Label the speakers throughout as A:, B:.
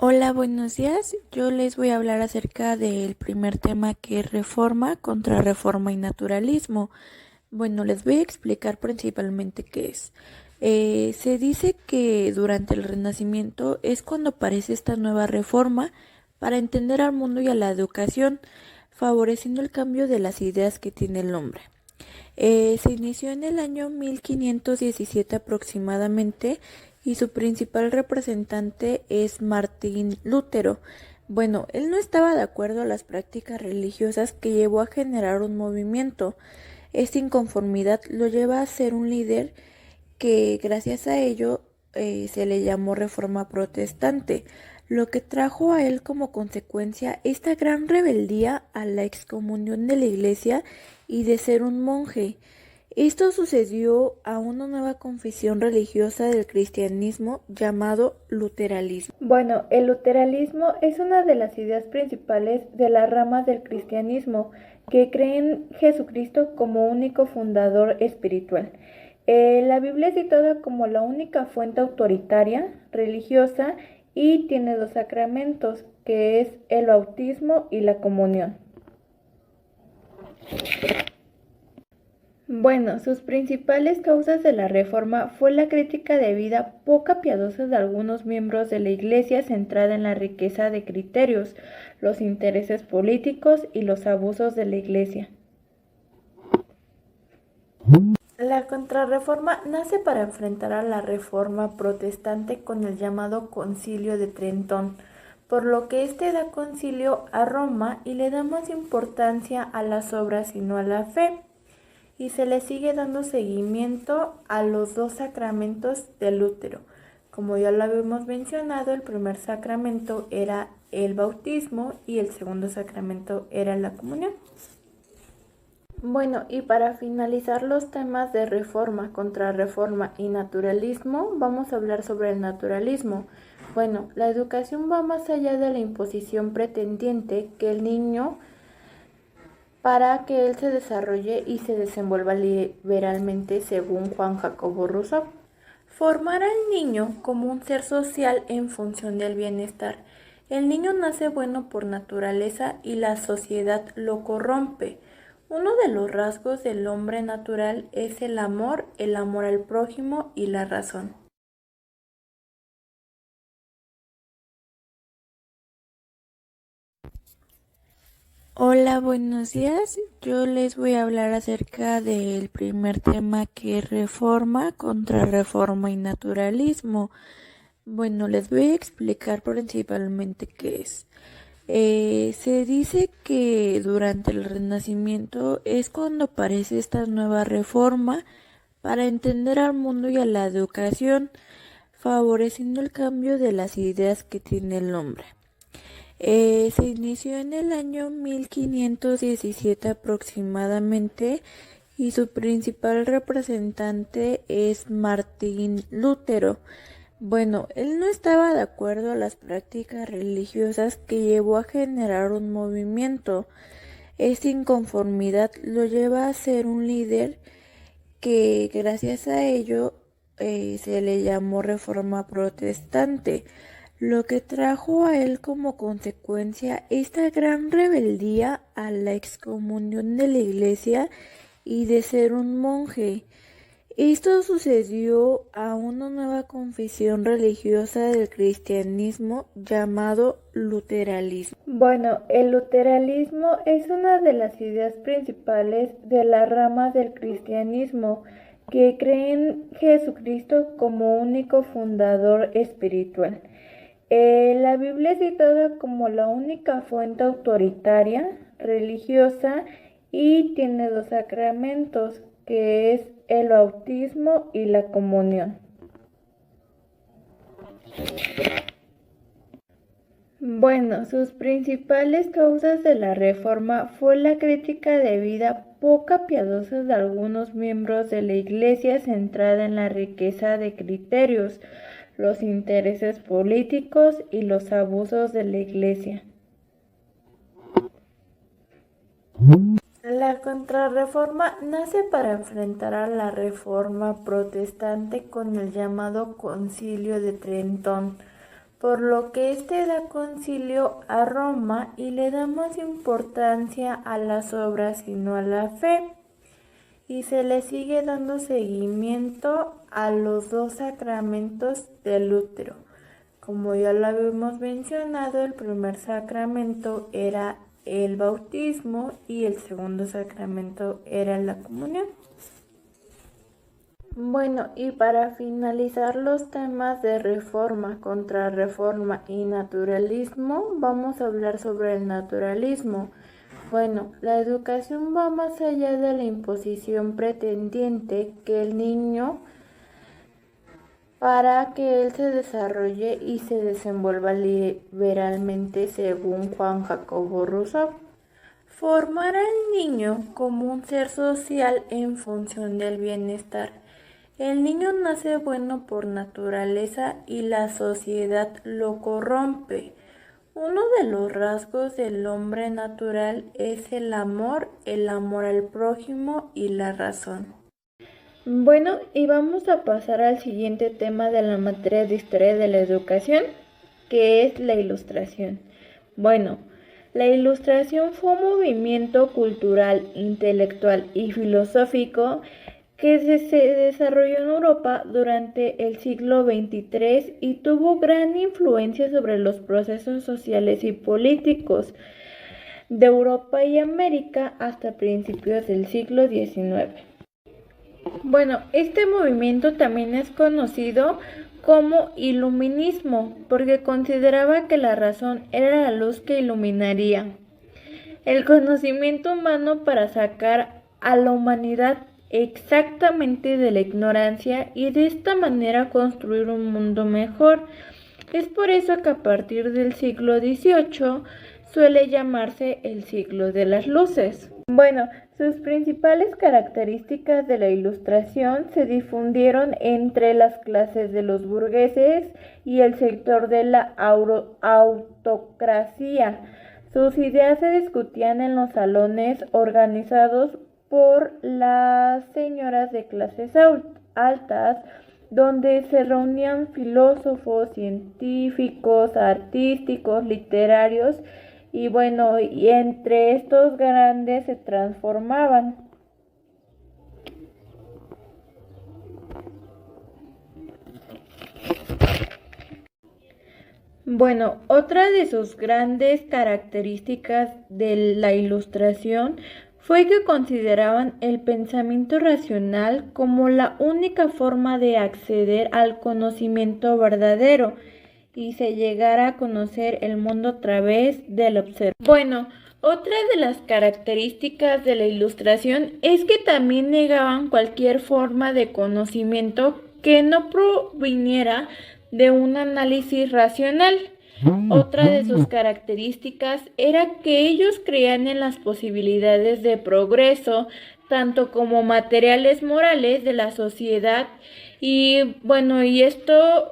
A: Hola, buenos días. Yo les voy a hablar acerca del primer tema que es reforma, contrarreforma y naturalismo. Bueno, les voy a explicar principalmente qué es. Se dice que durante el Renacimiento es cuando aparece esta nueva reforma para entender al mundo y a la educación, favoreciendo el cambio de las ideas que tiene el hombre. Se inició en el año 1517 aproximadamente y su principal representante es Martín Lutero. Bueno, él no estaba de acuerdo a las prácticas religiosas que llevó a generar un movimiento. Esta inconformidad lo lleva a ser un líder que gracias a ello se le llamó Reforma Protestante, lo que trajo a él como consecuencia esta gran rebeldía a la excomunión de la Iglesia y de ser un monje. Esto sucedió a una nueva confesión religiosa del cristianismo llamado luteranismo.
B: Bueno, el luteranismo es una de las ideas principales de las ramas del cristianismo que creen en Jesucristo como único fundador espiritual. La Biblia es citada como la única fuente autoritaria, religiosa, y tiene dos sacramentos, que es el bautismo y la comunión. Bueno, sus principales causas de la reforma fue la crítica de vida poca piadosa de algunos miembros de la Iglesia centrada en la riqueza de criterios, los intereses políticos y los abusos de la Iglesia. La contrarreforma nace para enfrentar a la reforma protestante con el llamado Concilio de Trentón, por lo que este da concilio a Roma y le da más importancia a las obras y no a la fe, y se le sigue dando seguimiento a los dos sacramentos de Lutero. Como ya lo habíamos mencionado, el primer sacramento era el bautismo y el segundo sacramento era la comunión. Bueno, y para finalizar los temas de reforma, contrarreforma y naturalismo, vamos a hablar sobre el naturalismo. Bueno, la educación va más allá de la imposición pretendiente que el niño para que él se desarrolle y se desenvuelva liberalmente según Juan Jacobo Rousseau. Formar al niño como un ser social en función del bienestar. El niño nace bueno por naturaleza y la sociedad lo corrompe. Uno de los rasgos del hombre natural es el amor al prójimo y la razón.
A: Hola, buenos días. Yo les voy a hablar acerca del primer tema que es reforma, contrarreforma y naturalismo. Bueno, les voy a explicar principalmente qué es. Se dice que durante el Renacimiento es cuando aparece esta nueva reforma para entender al mundo y a la educación, favoreciendo el cambio de las ideas que tiene el hombre. Se inició en el año 1517 aproximadamente y su principal representante es Martín Lutero. Bueno, él no estaba de acuerdo a las prácticas religiosas que llevó a generar un movimiento. Esta inconformidad lo lleva a ser un líder que gracias a ello se le llamó Reforma Protestante, lo que trajo a él como consecuencia esta gran rebeldía a la excomunión de la Iglesia y de ser un monje. Esto sucedió a una nueva confesión religiosa del cristianismo llamado luteranismo.
B: Bueno, el luteranismo es una de las ideas principales de las ramas del cristianismo que creen en Jesucristo como único fundador espiritual. La Biblia es citada como la única fuente autoritaria, religiosa, y tiene dos sacramentos, que es el bautismo y la comunión. Bueno, sus principales causas de la reforma fue la crítica de vida poca piadosa de algunos miembros de la Iglesia centrada en la riqueza de criterios, los intereses políticos y los abusos de la Iglesia. La contrarreforma nace para enfrentar a la reforma protestante con el llamado Concilio de Trentón, por lo que este da concilio a Roma y le da más importancia a las obras y no a la fe, y se le sigue dando seguimiento a los dos sacramentos del útero. Como ya lo habíamos mencionado, el primer sacramento era el bautismo y el segundo sacramento era la comunión. Bueno, y para finalizar los temas de reforma, contrarreforma y naturalismo, vamos a hablar sobre el naturalismo. Bueno, la educación va más allá de la imposición pretendiente que el niño para que él se desarrolle y se desenvuelva liberalmente, según Juan Jacobo Rousseau. Formar al niño como un ser social en función del bienestar. El niño nace bueno por naturaleza y la sociedad lo corrompe. Uno de los rasgos del hombre natural es el amor al prójimo y la razón. Bueno, y vamos a pasar al siguiente tema de la materia de Historia de la Educación, que es la Ilustración. Bueno, la Ilustración fue un movimiento cultural, intelectual y filosófico que se desarrolló en Europa durante el siglo XXIII y tuvo gran influencia sobre los procesos sociales y políticos de Europa y América hasta principios del siglo XIX. Bueno, este movimiento también es conocido como iluminismo, porque consideraba que la razón era la luz que iluminaría el conocimiento humano para sacar a la humanidad exactamente de la ignorancia y de esta manera construir un mundo mejor. Es por eso que a partir del siglo XVIII suele llamarse el siglo de las luces. Bueno, sus principales características de la Ilustración se difundieron entre las clases de los burgueses y el sector de la autocracia. Sus ideas se discutían en los salones organizados por las señoras de clases altas, donde se reunían filósofos, científicos, artísticos, literarios, y bueno, y entre estos grandes se transformaban. Bueno, otra de sus grandes características de la Ilustración fue que consideraban el pensamiento racional como la única forma de acceder al conocimiento verdadero y se llegara a conocer el mundo a través del observador. Bueno, otra de las características de la Ilustración es que también negaban cualquier forma de conocimiento que no proviniera de un análisis racional. Otra de sus características era que ellos creían en las posibilidades de progreso, tanto como materiales morales de la sociedad, y bueno, y esto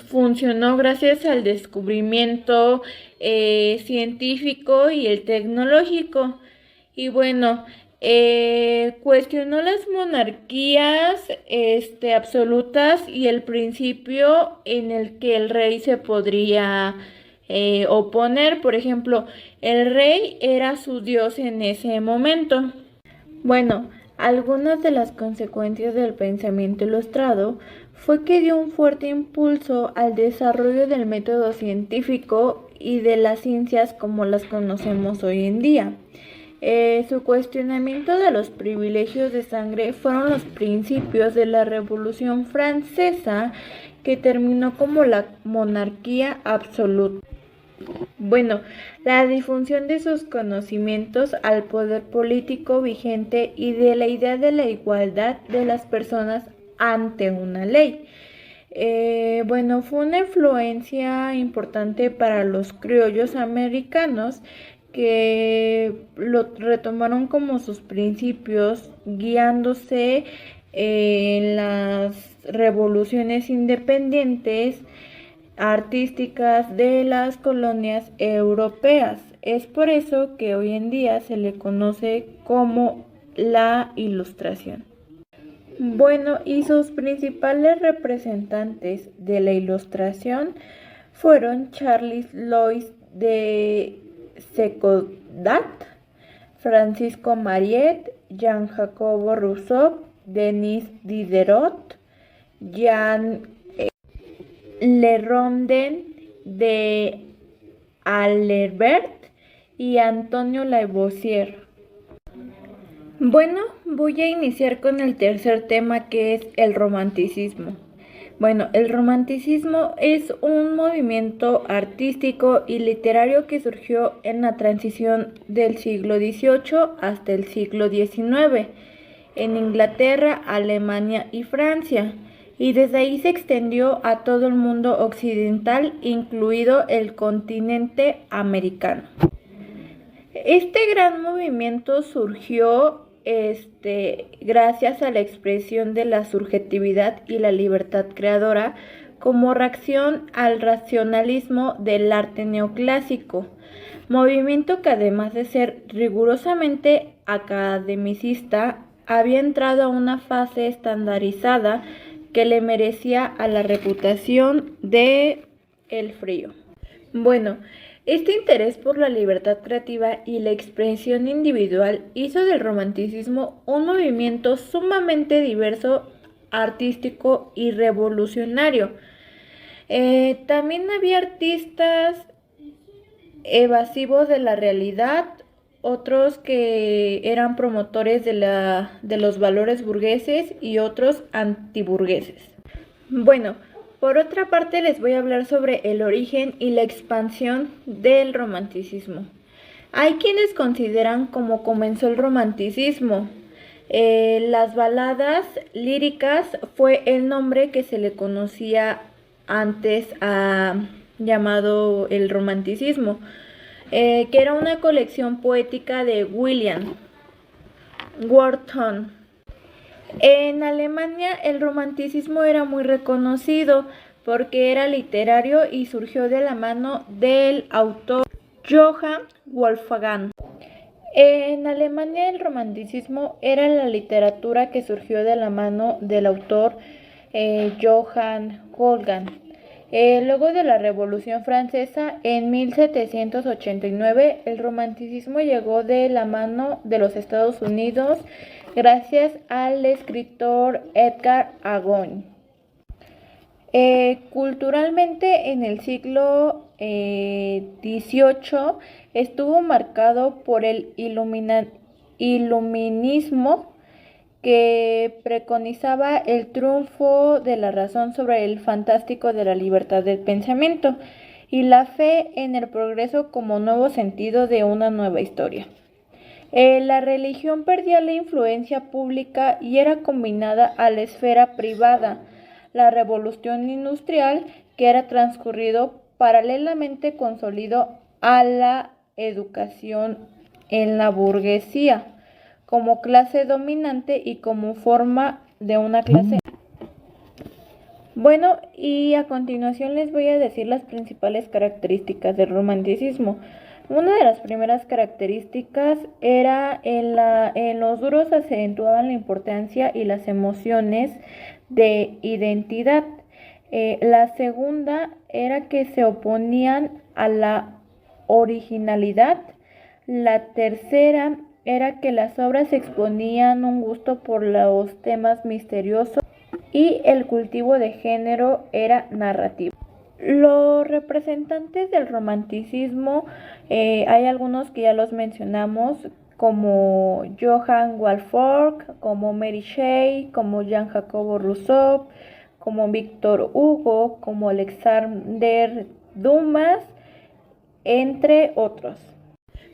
B: funcionó gracias al descubrimiento científico y el tecnológico. Y bueno, cuestionó las monarquías absolutas y el principio en el que el rey se podría oponer. Por ejemplo, el rey era su dios en ese momento. Bueno, algunas de las consecuencias del pensamiento ilustrado fue que dio un fuerte impulso al desarrollo del método científico y de las ciencias como las conocemos hoy en día. Su cuestionamiento de los privilegios de sangre fueron los principios de la Revolución Francesa, que terminó como la monarquía absoluta. Bueno, la difusión de sus conocimientos al poder político vigente y de la idea de la igualdad de las personas ante una ley. Bueno, fue una influencia importante para los criollos americanos que lo retomaron como sus principios, guiándose en las revoluciones independientes artísticas de las colonias europeas. Es por eso que hoy en día se le conoce como la Ilustración. Bueno, y sus principales representantes de la Ilustración fueron Charles Louis de Secodat, Francisco Mariette, Jean Jacobo Rousseau, Denis Diderot, Jean Lerondel de Alembert y Antonio Lavoisier. Bueno, voy a iniciar con el tercer tema, que es el romanticismo. Bueno, el romanticismo es un movimiento artístico y literario que surgió en la transición del siglo XVIII hasta el siglo XIX, en Inglaterra, Alemania y Francia, y desde ahí se extendió a todo el mundo occidental, incluido el continente americano. Este gran movimiento surgió gracias a la expresión de la subjetividad y la libertad creadora como reacción al racionalismo del arte neoclásico, movimiento que además de ser rigurosamente academicista, había entrado a una fase estandarizada que le merecía a la reputación de el frío. Bueno, este interés por la libertad creativa y la expresión individual hizo del romanticismo un movimiento sumamente diverso, artístico y revolucionario. También había artistas evasivos de la realidad, otros que eran promotores de los valores burgueses y otros antiburgueses. Bueno, por otra parte, les voy a hablar sobre el origen y la expansión del romanticismo. Hay quienes consideran cómo comenzó el romanticismo. Las baladas líricas fue el nombre que se le conocía antes llamado el romanticismo, que era una colección poética de William Wordsworth. En Alemania el romanticismo era muy reconocido porque era literario y surgió de la mano del autor Johann Wolfgang. En Alemania el romanticismo era la literatura que surgió de la mano del autor Johann Wolfgang. Luego de la Revolución Francesa, en 1789, el romanticismo llegó de la mano de los Estados Unidos gracias al escritor Edgar Allan Poe. Culturalmente, en el siglo XVIII estuvo marcado por el iluminismo, que preconizaba el triunfo de la razón sobre el fantástico, de la libertad del pensamiento y la fe en el progreso como nuevo sentido de una nueva historia. La religión perdía la influencia pública y era combinada a la esfera privada. La revolución industrial, que era transcurrido paralelamente, consolidó a la educación en la burguesía como clase dominante y como forma de una clase. Bueno, y a continuación les voy a decir las principales características del romanticismo. Una de las primeras características era en los duros acentuaban la importancia y las emociones de identidad. La segunda era que se oponían a la originalidad. La tercera era que las obras exponían un gusto por los temas misteriosos y el cultivo de género era narrativo. Los representantes del romanticismo, hay algunos que ya los mencionamos, como Johann Wolfgang, como Mary Shelley, como Jean Jacobo Rousseau, como Victor Hugo, como Alexander Dumas, entre otros.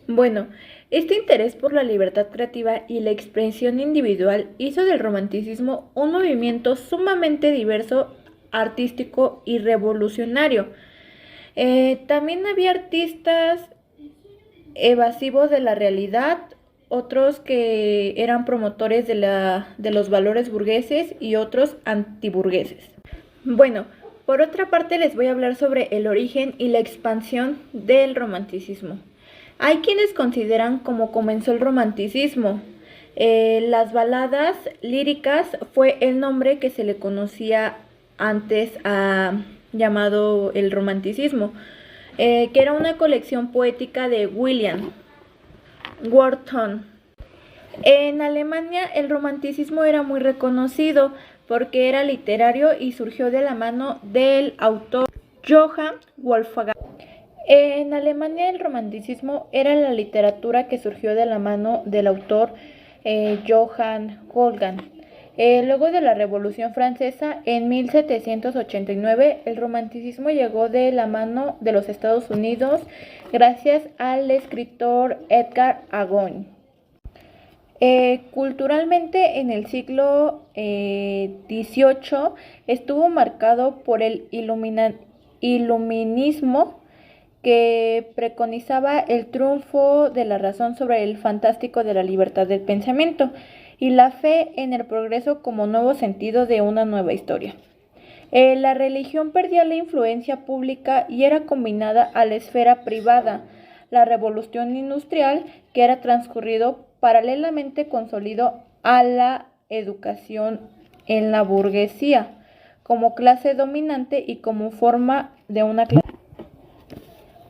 B: Bueno, este interés por la libertad creativa y la expresión individual hizo del romanticismo un movimiento sumamente diverso, artístico y revolucionario. También había artistas evasivos de la realidad, otros que eran promotores de los valores burgueses y otros antiburgueses. Bueno, por otra parte les voy a hablar sobre el origen y la expansión del romanticismo. Hay quienes consideran cómo comenzó el romanticismo. Las baladas líricas fue el nombre que se le conocía antes llamado el romanticismo, que era una colección poética de William Wordsworth. En Alemania el romanticismo era muy reconocido porque era literario y surgió de la mano del autor Johann Wolfgang. En Alemania el romanticismo era la literatura que surgió de la mano del autor Johann Wolfgang. Luego de la Revolución Francesa, en 1789, el romanticismo llegó de la mano de los Estados Unidos gracias al escritor Edgar Allan Poe. Culturalmente, en el siglo XVIII estuvo marcado por el iluminismo, que preconizaba el triunfo de la razón sobre el fantástico de la libertad del pensamiento y la fe en el progreso como nuevo sentido de una nueva historia. La religión perdía la influencia pública y era combinada a la esfera privada. La revolución industrial, que era transcurrido paralelamente, consolidó a la educación en la burguesía como clase dominante y como forma de una clase.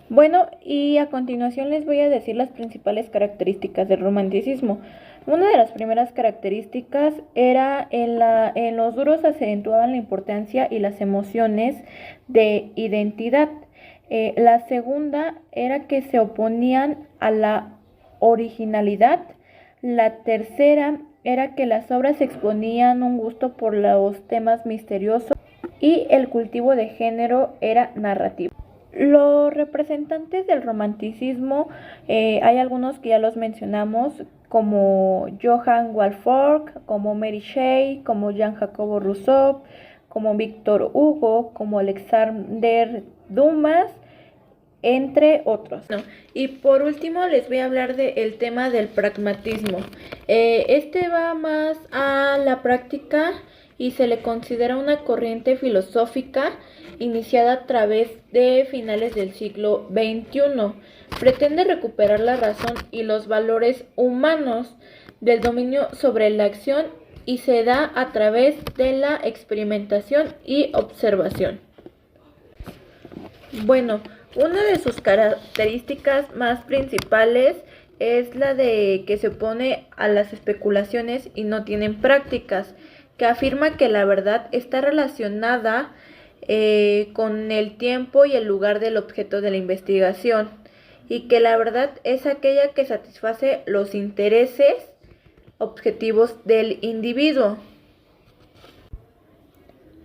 B: Bueno, y a continuación les voy a decir las principales características del romanticismo. Una de las primeras características era en los duros acentuaban la importancia y las emociones de identidad. La segunda era que se oponían a la originalidad. La tercera era que las obras exponían un gusto por los temas misteriosos y el cultivo de género era narrativo. Los representantes del romanticismo, hay algunos que ya los mencionamos, como Johann Wolfgang, como Mary Shelley, como Jean Jacobo Rousseau, como Victor Hugo, como Alexander Dumas, entre otros. Y por último les voy a hablar del tema del pragmatismo. Este va más a la práctica y se le considera una corriente filosófica iniciada a través de finales del siglo XXI. Pretende recuperar la razón y los valores humanos del dominio sobre la acción y se da a través de la experimentación y observación. Bueno, una de sus características más principales es la de que se opone a las especulaciones y no tienen prácticas, que afirma que la verdad está relacionada con el tiempo y el lugar del objeto de la investigación, y que la verdad es aquella que satisface los intereses objetivos del individuo.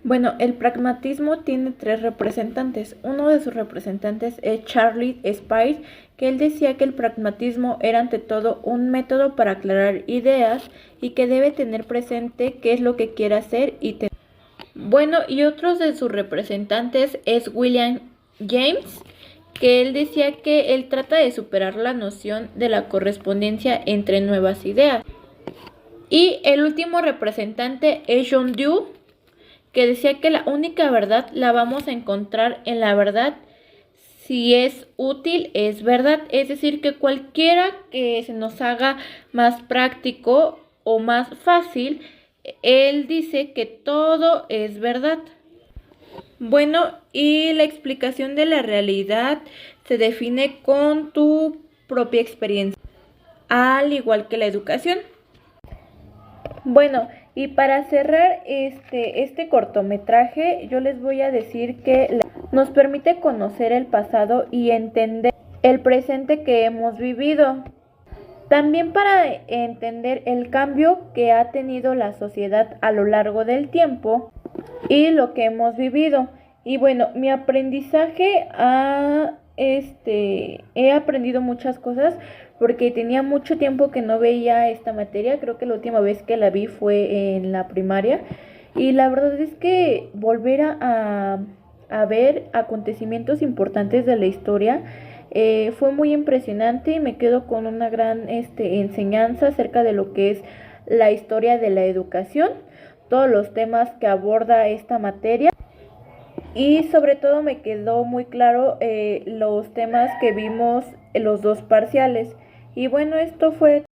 B: Bueno, el pragmatismo tiene tres representantes. Uno de sus representantes es Charles Speer, que él decía que el pragmatismo era ante todo un método para aclarar ideas y que debe tener presente qué es lo que quiere hacer y tener. Bueno, y otros de sus representantes es William James, que él decía que él trata de superar la noción de la correspondencia entre nuevas ideas. Y el último representante es John Dewey, que decía que la única verdad la vamos a encontrar en la verdad. Si es útil, es verdad. Es decir, que cualquiera que se nos haga más práctico o más fácil, él dice que todo es verdad. Bueno, y la explicación de la realidad se define con tu propia experiencia, al igual que la educación. Bueno, y para cerrar este cortometraje, yo les voy a decir que nos permite conocer el pasado y entender el presente que hemos vivido. También para entender el cambio que ha tenido la sociedad a lo largo del tiempo y lo que hemos vivido. Y bueno, mi aprendizaje he aprendido muchas cosas porque tenía mucho tiempo que no veía esta materia. Creo que la última vez que la vi fue en la primaria. Y la verdad es que volver a ver acontecimientos importantes de la historia fue muy impresionante y me quedo con una gran enseñanza acerca de lo que es la historia de la educación, todos los temas que aborda esta materia y sobre todo me quedó muy claro los temas que vimos en los dos parciales. Y bueno, esto fue